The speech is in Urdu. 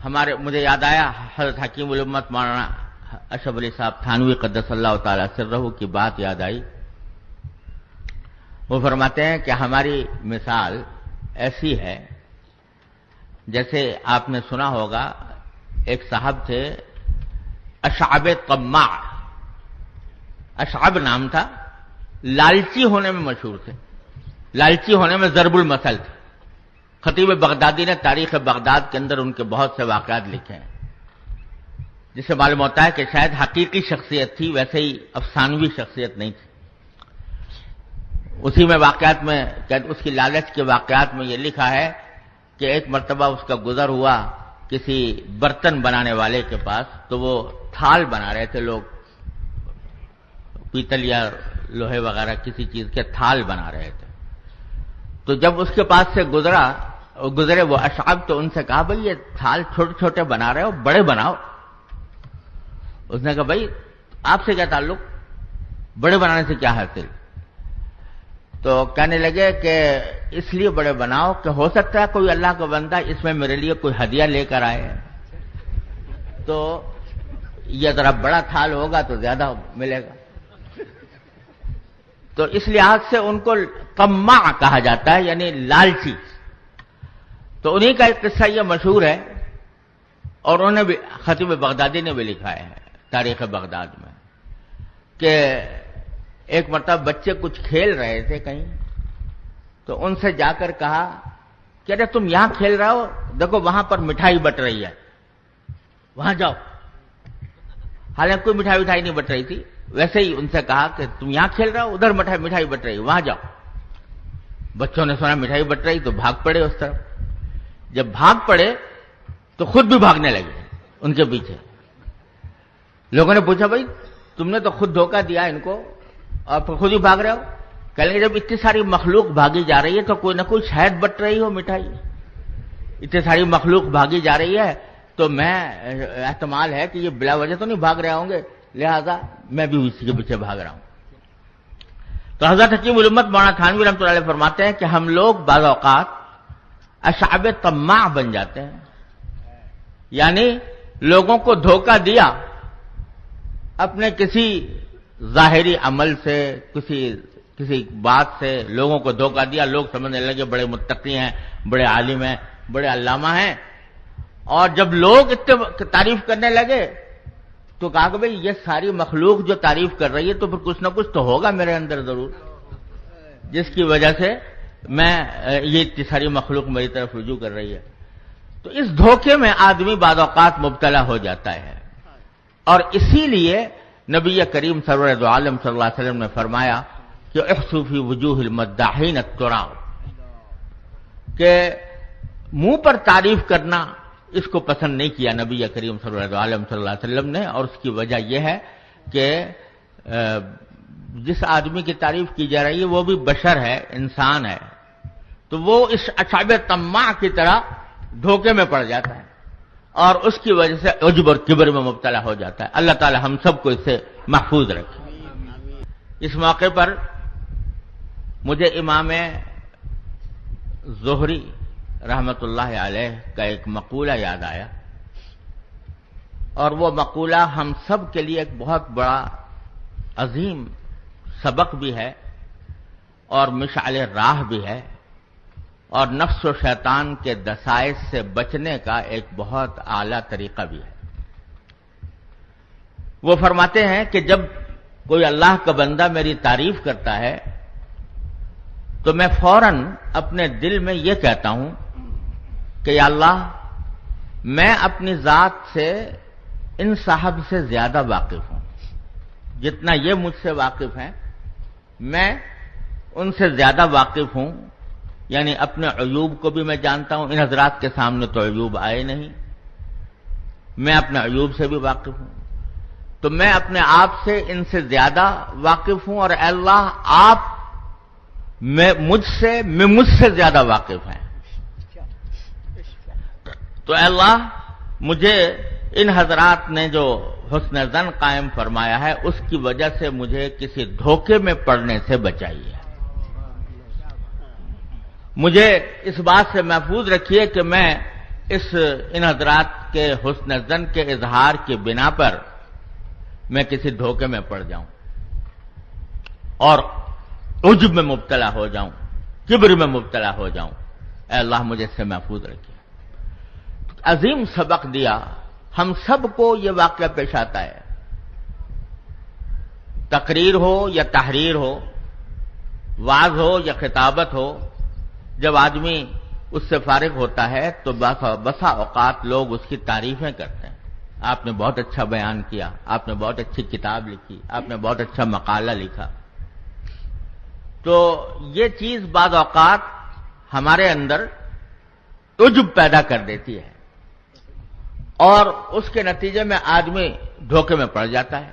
مجھے یاد آیا حضرت حکیم الامت مولانا اشرف علی صاحب تھانوی قدس اللہ تعالی سرہ کی بات یاد آئی. وہ فرماتے ہیں کہ ہماری مثال ایسی ہے جیسے آپ نے سنا ہوگا ایک صاحب تھے اشعب طماع. اشعب نام تھا، لالچی ہونے میں مشہور تھے، لالچی ہونے میں ضرب المثل تھے. خطیب بغدادی نے تاریخ بغداد کے اندر ان کے بہت سے واقعات لکھے ہیں جس سے معلوم ہوتا ہے کہ شاید حقیقی شخصیت تھی، ویسے ہی افسانوی شخصیت نہیں تھی. اسی میں واقعات میں اس کی لالچ کے واقعات میں یہ لکھا ہے کہ ایک مرتبہ اس کا گزر ہوا کسی برتن بنانے والے کے پاس، تو وہ تھال بنا رہے تھے لوگ، پیتل یا لوہے وغیرہ کسی چیز کے تھال بنا رہے تھے. تو جب اس کے پاس سے گزرے وہ اشعب، تو ان سے کہا بھئی یہ تھال چھوٹے چھوٹے بنا رہے ہو، بڑے بناؤ. اس نے کہا بھئی آپ سے کیا تعلق، بڑے بنانے سے کیا حاصل؟ تو کہنے لگے کہ اس لیے بڑے بناؤ کہ ہو سکتا ہے کوئی اللہ کا بندہ اس میں میرے لیے کوئی ہدیہ لے کر آئے، تو یہ ذرا بڑا تھال ہوگا تو زیادہ ملے گا. تو اس لحاظ سے ان کو طماع کہا جاتا ہے، یعنی لالچی. تو انہی کا ایک قصہ یہ مشہور ہے، اور انہوں نے بھی خطیب بغدادی نے بھی لکھا ہے تاریخ بغداد میں کہ ایک مرتبہ بچے کچھ کھیل رہے تھے کہیں، تو ان سے جا کر کہا کہ ارے تم یہاں کھیل رہے ہو، دیکھو وہاں پر مٹھائی بٹ رہی ہے، وہاں جاؤ. حالانکہ کوئی مٹھائی نہیں بٹ رہی تھی، ویسے ہی ان سے کہا کہ تم یہاں کھیل رہے ہو، ادھر مٹھائی بٹ رہی ہے، وہاں جاؤ. بچوں نے سنا مٹھائی بٹ رہی تو بھاگ پڑے اس طرف. جب بھاگ پڑے تو خود بھی بھاگنے لگے ان کے پیچھے. لوگوں نے پوچھا بھائی تم نے تو خود دھوکہ دیا ان کو اور پھر خود ہی بھاگ رہے ہو. کہنے لگے جب اتنی ساری مخلوق بھاگی جا رہی ہے تو کوئی نہ کوئی شاید بٹ رہی ہو مٹھائی. اتنی ساری مخلوق بھاگی جا رہی ہے تو میں احتمال ہے کہ یہ بلا وجہ تو نہیں بھاگ رہے ہوں گے، لہذا میں بھی اسی کے پیچھے بھاگ رہا ہوں. تو حضرت حکیم الامت مولانا تھانوی رحمۃ اللہ علیہ فرماتے ہیں کہ ہم لوگ بعض اوقات اشعب طماع بن جاتے ہیں، یعنی لوگوں کو دھوکہ دیا اپنے کسی ظاہری عمل سے، کسی بات سے لوگوں کو دھوکہ دیا. لوگ سمجھنے لگے بڑے متقی ہیں، بڑے عالم ہیں، بڑے علامہ ہیں. اور جب لوگ اتنے تعریف کرنے لگے تو کہا کہ بھئی یہ ساری مخلوق جو تعریف کر رہی ہے تو پھر کچھ نہ کچھ تو ہوگا میرے اندر ضرور، جس کی وجہ سے میں یہ اتنی ساری مخلوق میری طرف رجوع کر رہی ہے. تو اس دھوکے میں آدمی بعض اوقات مبتلا ہو جاتا ہے. اور اسی لیے نبی کریم سرور دو عالم صلی اللہ علیہ وسلم نے فرمایا کہ احسوا فی وجوہ المداحین التراب، کہ منہ پر تعریف کرنا اس کو پسند نہیں کیا نبی کریم سرور دو عالم صلی اللہ علیہ وسلم نے. اور اس کی وجہ یہ ہے کہ جس آدمی کی تعریف کی جا رہی ہے وہ بھی بشر ہے، انسان ہے، تو وہ اس اشعب طماع کی طرح دھوکے میں پڑ جاتا ہے اور اس کی وجہ سے عجب اور کبر میں مبتلا ہو جاتا ہے. اللہ تعالی ہم سب کو اس سے محفوظ رکھے. اس موقع پر مجھے امام زہری رحمت اللہ علیہ کا ایک مقولہ یاد آیا، اور وہ مقولہ ہم سب کے لیے ایک بہت بڑا عظیم سبق بھی ہے اور مشعل راہ بھی ہے، اور نفس و شیطان کے دسائس سے بچنے کا ایک بہت اعلیٰ طریقہ بھی ہے. وہ فرماتے ہیں کہ جب کوئی اللہ کا بندہ میری تعریف کرتا ہے تو میں فوراً اپنے دل میں یہ کہتا ہوں کہ یا اللہ میں اپنی ذات سے ان صاحب سے زیادہ واقف ہوں، جتنا یہ مجھ سے واقف ہیں میں ان سے زیادہ واقف ہوں. یعنی اپنے عیوب کو بھی میں جانتا ہوں، ان حضرات کے سامنے تو عیوب آئے نہیں، میں اپنے عیوب سے بھی واقف ہوں. تو میں اپنے آپ سے ان سے زیادہ واقف ہوں، اور اے اللہ آپ مجھ سے زیادہ واقف ہیں. تو اے اللہ مجھے ان حضرات نے جو حسن ظن قائم فرمایا ہے اس کی وجہ سے مجھے کسی دھوکے میں پڑنے سے بچائیے. مجھے اس بات سے محفوظ رکھیے کہ میں ان حضرات کے حسن زن کے اظہار کی بنا پر میں کسی دھوکے میں پڑ جاؤں اور عجب میں مبتلا ہو جاؤں، کبر میں مبتلا ہو جاؤں، اے اللہ مجھے اس سے محفوظ رکھیے۔ عظیم سبق دیا، ہم سب کو یہ واقعہ پیش آتا ہے، تقریر ہو یا تحریر ہو، وعظ ہو یا خطابت ہو، جب آدمی اس سے فارغ ہوتا ہے تو بسا اوقات لوگ اس کی تعریفیں کرتے ہیں، آپ نے بہت اچھا بیان کیا، آپ نے بہت اچھی کتاب لکھی، آپ نے بہت اچھا مقالہ لکھا۔ تو یہ چیز بعض اوقات ہمارے اندر عجب پیدا کر دیتی ہے اور اس کے نتیجے میں آدمی دھوکے میں پڑ جاتا ہے۔